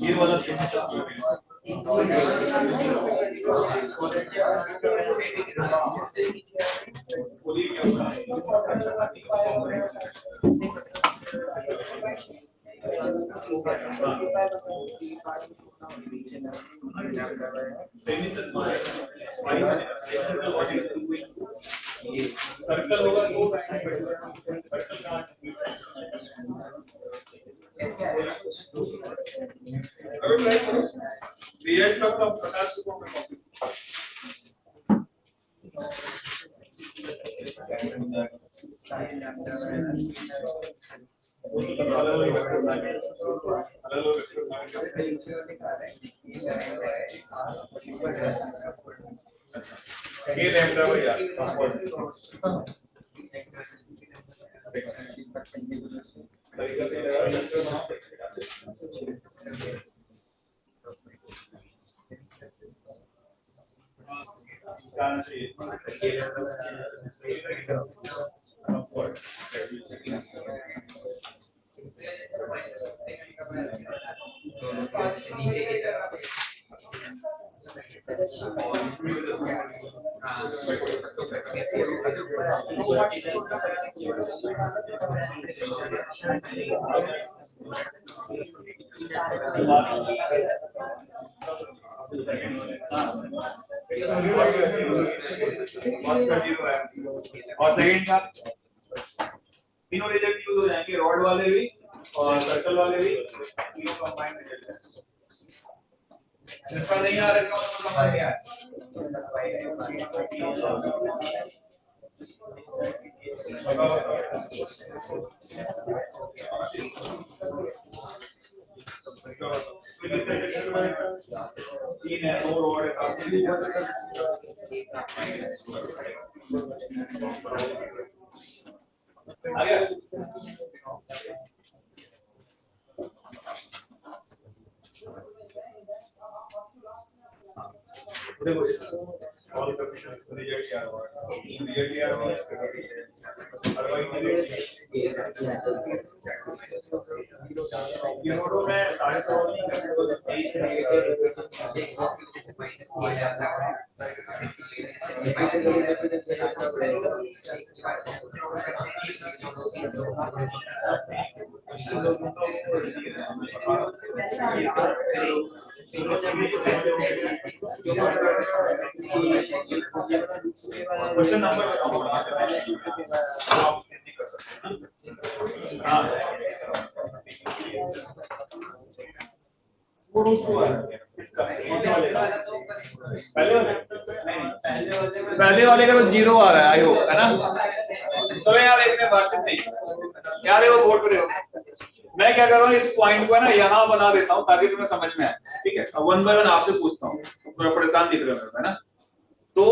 ये वाला सर्कल होगा तो और सेकंड का तीनों रिजल्ट यूज हो जाएंगे, रॉड वाले भी और सर्कल वाले भी, तीनों कंबाइंड रिजल्ट है। इसका नहीं आ रहा है तो समझ नहीं आया। तीन है, दो रॉड है, आ गया। देखो ऑल कंडीशंस रिजेक्ट किया हुआ है, रिजेक्ट किया हुआ है, ये नोटों में 3.5 नहीं करते तो 23 क्वेश्चन नंबर पहले वाले का तो 0 आ रहा है, आई होप, है ना? चलो यार देखते हैं, बातचीत नहीं यार, वो बोर्ड पे देखो। मैं क्या कर रहा हूँ, इस पॉइंट को है ना यहाँ बना देता हूँ ताकि तुम्हें समझ में आए, ठीक है? अब 1 बाय 1 आपसे पूछता हूँ, थोड़ा परेशान दिख रहे हो है ना? तो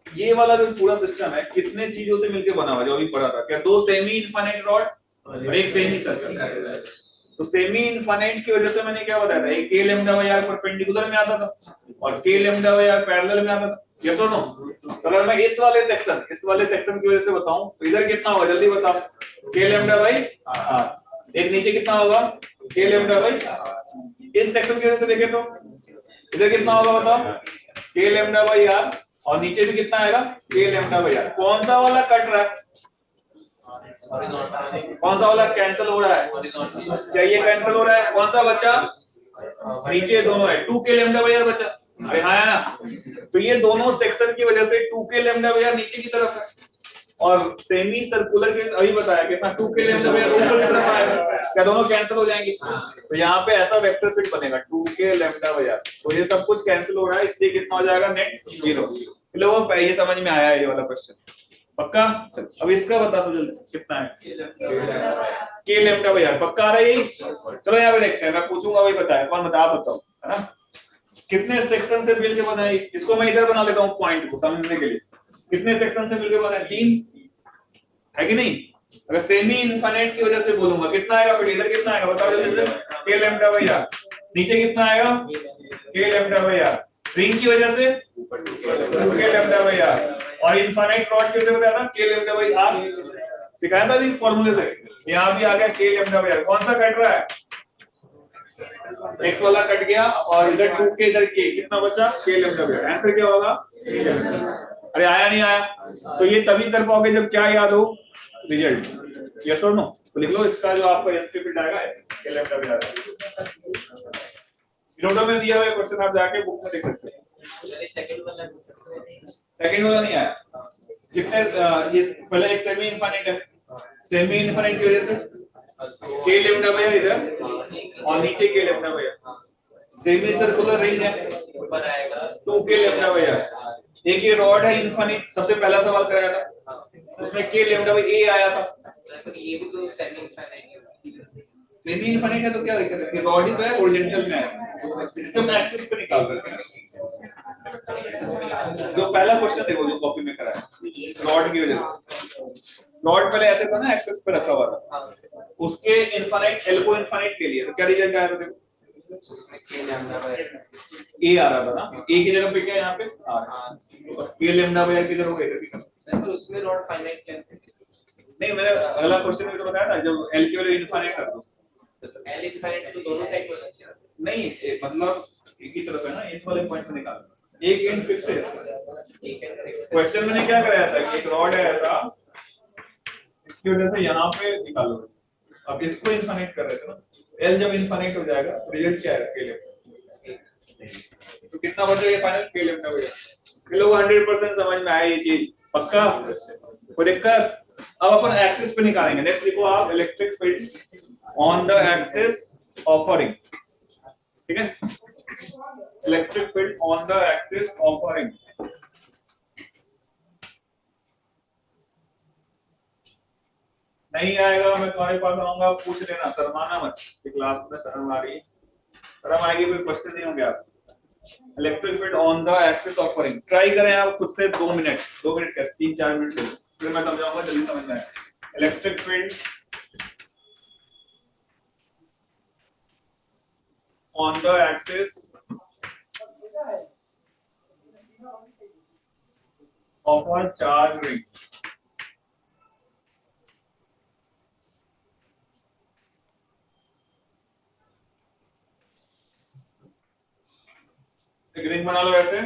ये वाला जो पूरा सिस्टम है कितने चीजों से मिलकर बना हुआ, जो अभी पढ़ा था, क्या 2 सेमी इनफाइनाइट रॉड और एक सेमी सर्कल। तो सेमी इनफाइनाइट की वजह से मैंने क्या बताया था, एक k lambda by r perpendicular में आता था और k lambda by r parallel में आता था, यस और नो? तो अगर मैं इस वाले सेक्शन की वजह से बताऊं तो इधर कितना होगा, जल्दी बताओ। k लैम्डा बाय r, एक नीचे कितना होगा, k लैम्डा बाय r। इस सेक्शन की वजह से देखें तो इधर कितना होगा बताओ, k लैम्डा बाय r, और नीचे भी कितना आएगा, k लैम्डा बाय r। कौन सा वाला कट रहा है, कौन सा वाला कैंसिल हो रहा है, क्या ये कैंसिल हो रहा है, कौन सा बचा, नीचे दोनों है, 2k लैम्डा बाय r बचा, अरे हाँ है ना? तो ये दोनों सेक्शन की वजह से 2k लैम्डा बाय r नीचे की तरफ है और सेमी सर्कुलर के अभी बताया कि 2k लैम्डा बाय r ऊपर की तरफ आएगा, क्या दोनों कैंसिल हो जाएंगे? तो यहाँ पे ऐसा वेक्टर फिट बनेगा 2k लैम्डा बाय r। तो ये सब कुछ कैंसिल हो रहा है, इसलिए कितना हो जाएगा, नेट 0। चलो ये समझ में आया ये वाला क्वेश्चन, पक्का? अब इसका बता दो जल्दी, कितना है k लैम्डा बाय r, पक्का आ रहा है यही? चलो यहाँ पे देखते हैं, मैं पूछूंगा वही बताया, कौन बता, बताओ, है ना? कितने सेक्शन से मिलकर बना है? इसको मैं इधर बना लेता हूँ पॉइंट को समझने के लिए। कितने सेक्शन से मिलकर बना है? 3 है कि नहीं? अगर सेमी इनफाइनाइट की वजह से बोलूंगा कितना आएगा, फिर इधर कितना आएगा बताओ जल्दी से। k lambda by r। नीचे कितना आएगा? k lambda by r। Ring की वजह से k लैम्डा बाई r। और इनफाइनाइट रॉड कैसे बताया था? k लैम्डा बाई r सिखाया था भी फॉर्मूले से। यहाँ भी आ गया k लैम्डा बाई r। कौन सा कट रहा है? x वाला कट गया और इधर 2k इधर k, कितना बचा? k lambda by r। Answer क्या होगा? अरे आया नहीं आया? तो ये तभी कर पाओगे जब क्या याद हो? रिजल्ट। यस और नो? तो लिख लो इसका जो आपका एसपी फिट आएगा k लैम्डा बाई r। नोटों में दिया हुआ क्वेश्चन आप जाके बुक में देख सकते हैं। सेकंड वाला नहीं आया। कितने ये पहले एक सेमी इनफाइनाइट है, सेमी इनफाइनाइट की वजह से k लैम्डा बाई r इधर और नीचे k lambda by r। Semi circular ring है, ऊपर आएगा 2k लैम्डा बाई r। एक ये रॉड है इनफाइनाइट, सबसे पहला सवाल कराया था उसमें k लैम्डा बाई a आया था। ये भी तो सेमी इनफाइनाइट है। सेमी इनफाइनाइट है तो क्या दिक्कत है? रॉड ही तो है, हॉरिजॉन्टल में है, सिस्टम एक्सिस पे निकाल रहे हैं। जो पहला क्वेश्चन देखो जो कॉपी में करा है रॉड की वजह से। रॉड पहले ऐसे था ना, एक्सिस पे रखा हुआ था, उसके इनफाइनाइट एल को इनफाइनाइट के लिए तो क्या रिजल्ट आया था देखो? ए आ रहा था ना, ए की जगह पे क्या यहाँ पे आर। तो के लैम्डा बाई आर किधर हो गया? तो उसमें रॉड फाइनाइट नहीं, मैंने अगला क्वेश्चन में तो बताया था जब एल की वैल्यू इनफाइनाइट कर दो तो एल इनफाइनाइट तो दोनों साइड में होना चाहिए नहीं, मतलब एक ही तरफ है ना, इस वाले पॉइंट पे निकाल एक एंड फिक्स्ड है। क्वेश्चन मैंने क्या कराया था कि एक रॉड है ऐसा, इसकी वजह से यहाँ पे निकालो। अब इसको इनफाइनाइट कर रहे थे ना, एल जब इनफाइनाइट हो जाएगा तो रिजल्ट क्या है? के लैम्डा। तो कितना बचेगा फाइनल? के लैम्डा बचेगा। लोग 100% समझ में आया ये चीज? पक्का? कोई दिक्कत? अब अपन एक्सिस पे निकालेंगे। नेक्स्ट लिखो आप electric field on the axis of a ring. ठीक है, electric field on the axis of a ring. नहीं आएगा मैं तुम्हारे पास आऊंगा, पूछ लेना, शर्माना मत। क्लास में शर्म आ रही है, शर्म आएगी कोई क्वेश्चन नहीं होंगे आप। Electric field on the axis of ring try करें आप खुद से 2 मिनट, 2 मिनट कर 3-4 मिनट करो, फिर मैं समझाऊंगा, जल्दी समझ में आएगा। Electric field on the axis of a charge ring. एक रिंग बना लो ऐसे,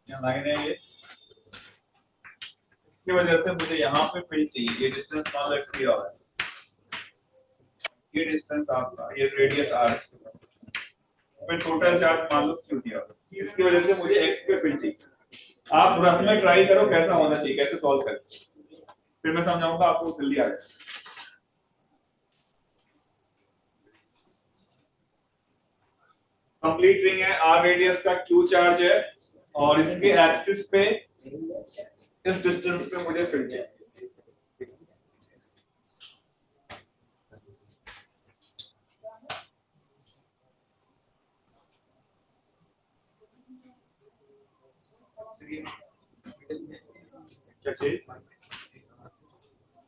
यहाँ लाइन है ये, इसकी वजह से मुझे यहाँ पे फील्ड चाहिए। ये डिस्टेंस मान लो x दिया हुआ है, ये डिस्टेंस आपका, ये रेडियस r है, इसमें टोटल चार्ज मान लो q दिया हुआ है, इसकी वजह से मुझे x पे फील्ड चाहिए। आप रफ में ट्राई करो कैसा होना चाहिए, कैसे सॉल्व करें, फिर मैं समझाऊंगा आपको, जल्दी आ जाए। कंप्लीट रिंग है, r रेडियस का q चार्ज है और इसके एक्सिस पे इस डिस्टेंस पे मुझे फील्ड चाहिए। क्या चाहिए?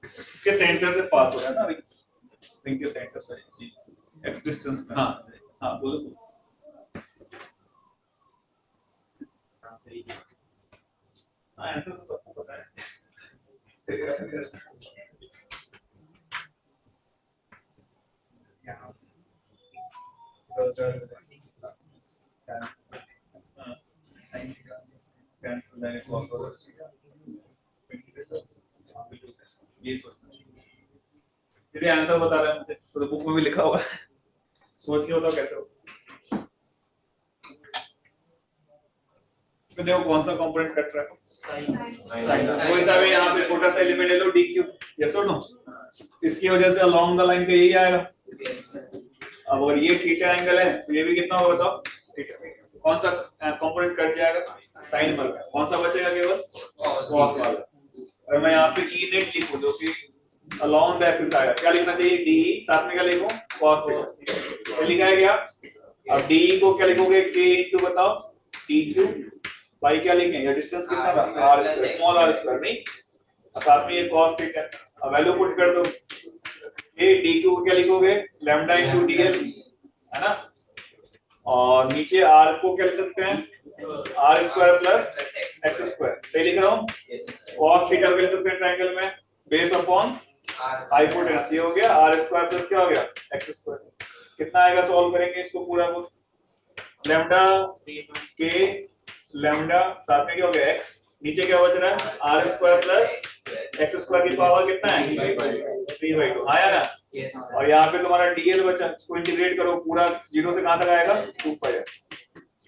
इसके सेंटर से पास हो रहा है ना रिंग के सेंटर से एक्स डिस्टेंस में। हाँ हाँ बोलो। हाँ आंसर तो सबको पता है। ये सीधे आंसर बता रहे हैं मुझे, तो बुक में भी लिखा हुआ है, सोच के बताओ कैसे हो। इसमें देखो कौन सा कंपोनेंट कट रहा है, कोई सा भी यहाँ पे छोटा सा एलिमेंट ले लो dq, यस और नो? इसकी वजह से अलोंग द लाइन का यही आएगा। अब अगर ये थीटा एंगल है तो ये भी कितना होगा बताओ? थीटा। कौन सा कंपोनेंट कट जाएगा? साइन वाला। कौन सा बचेगा? केवल कॉस वाला। अगर मैं यहाँ पे ई नेट लिखूं जो कि along the axis आएगा, क्या लिखना चाहिए डी, साथ में क्या लिखूं cos थीटा, क्या लिखा है क्या? अब डी को क्या लिखोगे k इनटू बताओ डी क्यू बाई क्या लिखें, ये डिस्टेंस कितना था r square, small r square नहीं, साथ में ये cos थीटा, अब वैल्यू पुट कर दो, ये डी क्यू क्या लिखोगे लैम्डा इनटू डीएल है ना, और नीचे r को क्या लिख सकते हैं R square plus X square, सही लिख रहा हूँ, cos थीटा को लिख सकते हैं ट्रायंगल में बेस अपॉन हाइपोटेनस, ये हो गया आर स्क्वायर प्लस क्या हो गया एक्स स्क्वायर, कितना आएगा सॉल्व करेंगे इसको पूरा को, लैम्डा के लैम्डा साथ में क्या हो गया x, नीचे क्या बच रहा है R square plus X square की पावर कितना है 3/2 आया ना, और यहाँ पे तुम्हारा dl बचा, इसको इंटीग्रेट करो पूरा 0 से कहां तक आएगा 2 पाई है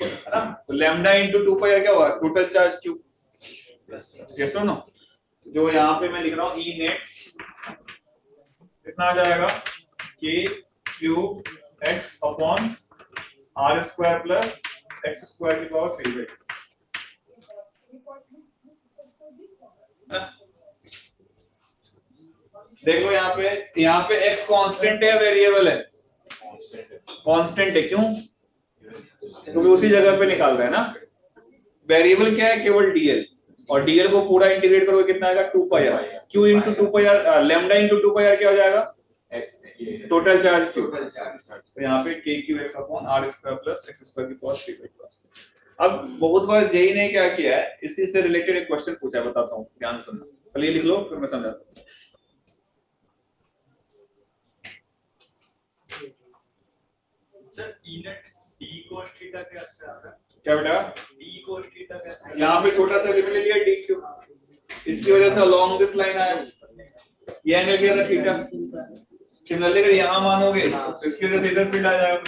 ना, तो लैम्डा इनटू 2 पाई क्या हुआ टोटल चार्ज q, यस और नो, जो यहाँ पे मैं लिख रहा हूँ e नेट कितना आ जाएगा k cube x upon R square plus X square की पावर 3/2, देखो यहाँ पे x कांस्टेंट है वेरिएबल है, कांस्टेंट है क्यों, क्योंकि उसी जगह पे निकाल रहे हैं ना, वेरिएबल क्या है केवल dl, और dl को पूरा इंटीग्रेट करोगे कितना आएगा 2 पाई r, q इनटू 2 पाई r, लैम्डा इनटू 2 पाई r क्या हो जाएगा टोटल चार्ज q, तो यहाँ पे k q x upon r square plus x square की पावर 3/2। अब बहुत बार जेई ने क्या किया है, इसी से रिलेटेड एक क्वेश्चन पूछा है, बताता हूँ ध्यान सुनो, पहले ये लिख लो फिर मैं समझाता हूँ। Sir e net d cos theta कैसे आ रहा है, क्या बेटा d cos थीटा कैसे, यहाँ पे छोटा सा एलिमेंट ले लिया डी क्यू, इसकी वजह से अलोंग दिस लाइन आया, ये एंगल क्या था थीटा, सिमिलरली अगर यहाँ मानोगे तो इसकी वजह से इधर फील्ड आ जाएगा,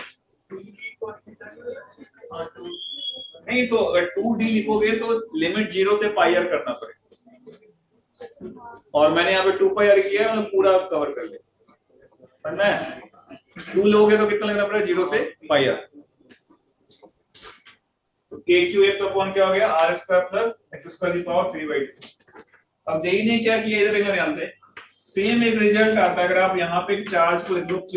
नहीं तो अगर 2d लिखोगे तो लिमिट 0 से पाई r करना पड़ेगा, और मैंने यहाँ पे 2 पाई r किया है, मतलब पूरा कवर कर लिया, समझना है, 2 लोगे तो कितना लगना पड़ेगा 0 से पाई r, तो k q x अपॉन क्या हो गया r square plus x square की पावर 3/2। अब जेई ने क्या किया इधर देखना ध्यान से, सेम एक रिजल्ट आता है अगर आप यहाँ पे एक चार्ज को लिख दो q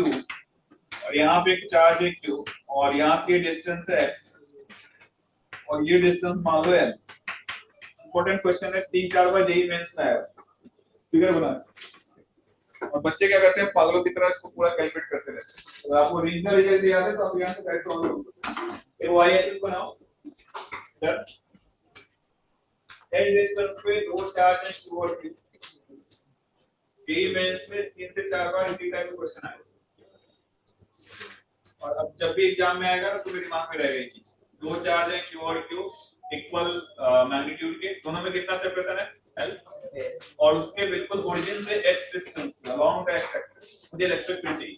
और यहाँ पे एक चार्ज है q और यहाँ से डिस्टेंस है x और ये डिस्टेंस मान लो l, इंपॉर्टेंट क्वेश्चन है 3-4 बार जेई मेंस में आया, फिगर बना, और बच्चे क्या करते हैं पागलों की तरह इसको पूरा कैलकुलेट करते रहते हैं, अगर आपको रीजनल रिजल्ट याद है तो आप यहाँ से कैसे सॉल्व करोगे, ये y-axis बनाओ, इधर l डिस्टेंस पे दो चार्ज है q और q, जेई मेंस में 3 से 4 बार इसी टाइप का क्वेश्चन आया, और अब जब भी एग्जाम में आएगा तो मेरे दिमाग में रहेगा ये चीज, दो चार्ज है q और q इक्वल मैग्नीट्यूड के, दोनों में कितना सेपरेशन है l, और उसके बिल्कुल ओरिजिन से x distance along the x axis, मुझे इलेक्ट्रिक फील्ड चाहिए,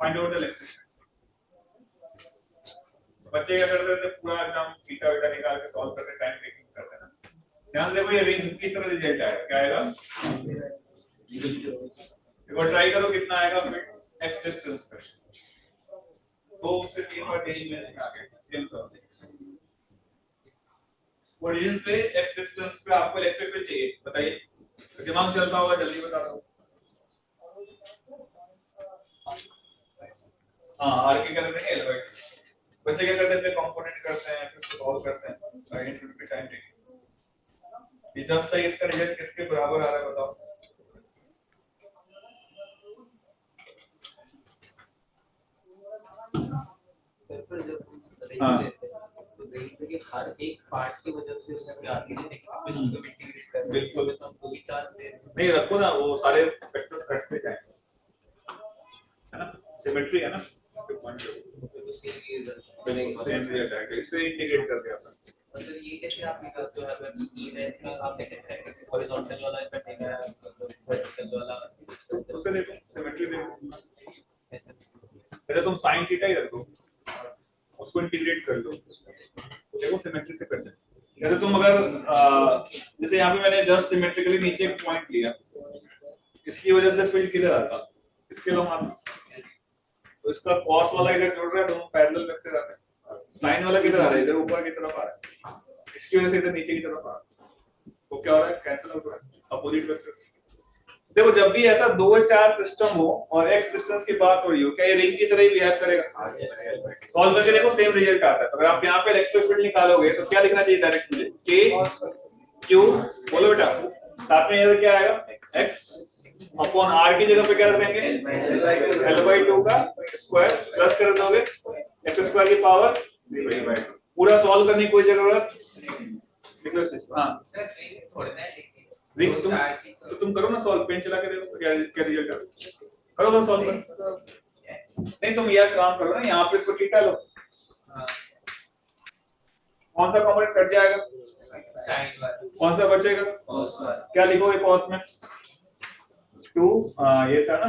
find out the electric field. बच्चे क्या करते थे पूरा एकदम थीटा वीटा निकाल के सॉल्व करते टाइम टेकिंग करते ना, ध्यान देखो ये रिंग की तरह रिजल्ट आएगा, क्या आएगा एक बार ट्राई करो कितना आएगा फिर x डिस्टेंस पर, 2 से 3 बार डेली में आगे सेम सॉल्व, ओरिजिन से x डिस्टेंस पे आपको इलेक्ट्रिक फील्ड चाहिए, बताइए तो दिमाग चलता होगा, जल्दी बता दो, हाँ आर के कर देंगे एल, बच्चे क्या करते थे कंपोनेंट करते हैं फिर उसको सॉल्व करते हैं, आइडेंटिटी टाइम टेकिंग, ये जस्ट तक इसका रिजल्ट किसके बराबर आ रहा है बताओ, हाँ तो रेलवे के हर एक पार्ट की वजह से उसमें आगे एक्सपेक्टेशन को इंटीग्रेट कर रहे हैं, बिल्कुल तो हम दो ही चार नहीं रखो ना, वो सारे फैक्टर्स कटते जाएंगे, है ना, सिमेट्री है ना, इसके पॉइंट तो सेम ही रिजल्ट बिल्कुल सेम रिजल्ट आएगा, इसे इंटीग्रेट कर दिया अपन, मतलब ये कैसे आप निकालते हो, अगर ई नेट का आप कैसे एक्सपेक्ट करते हो, हॉरिजॉन्टल वाला कटेगा या वर्टिकल वाला, उसे देखो सिमेट्री देखो, पहले तुम sin थीटा ही रखो, उसको इंटीग्रेट कर लो, देखो सिमेट्री से करते हैं, जैसे तुम अगर जैसे यहाँ पे मैंने जस्ट सिमेट्रिकली नीचे एक पॉइंट लिया, इसकी वजह से फील्ड किधर आता, इसके लो मान, तो इसका cos वाला इधर जुड़ रहा है, दोनों पैरेलल वेक्टर आते हैं, sin वाला किधर आ रहा है, इधर ऊपर की तरफ आ रहा है, इसकी वजह से इधर नीचे की तरफ आ रहा है, तो क्या हो रहा है कैंसिल आउट हो रहा है अपोजिट वेक्टर्स, देखो जब भी ऐसा 2 सिस्टम हो और x डिस्टेंस की बात हो रही हो, क्या ये रिंग की तरह ही बिहेव करेगा? सॉल्व करके देखो सेम रिजल्ट आता है। तो अगर आप यहाँ पे इलेक्ट्रिक फील्ड निकालोगे तो क्या लिखना चाहिए डायरेक्ट मुझे? k q, बोलो बेटा, साथ में इधर क्या आएगा? x अपॉन r की जगह पे क्या रख देंगे? l/2 का स्क्वायर प्लस कर दोगे x स्क्वायर की पावर 3/2। पूरा सॉल्व करने की कोई जरूरत लिख लो इसको। हाँ रिंग तुम करो ना सॉल्व, पेन चला के देखो क्या क्या रिजल्ट आता है। करो तो सॉल्व करो। नहीं तुम यह काम करो ना, यहाँ पे इसको टीका लो। कौन सा कॉम्पोनेंट कट जाएगा? कौन सा बचेगा? क्या लिखोगे कॉस में? 2 ये था ना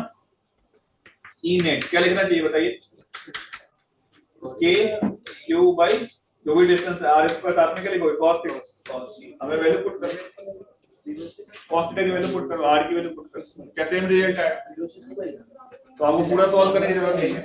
ई नेट, क्या लिखना चाहिए बताइए? k q बाई जो भी डिस्टेंस है r स्क्वायर, साथ में क्या लिखोगे? cos theta. हमें वैल्यू पुट करनी है, cos थीटा की वैल्यू पुट करो, r की वैल्यू पुट करो, क्या सेम रिजल्ट आएगा? तो आपको पूरा सॉल्व करने की जरूरत नहीं है।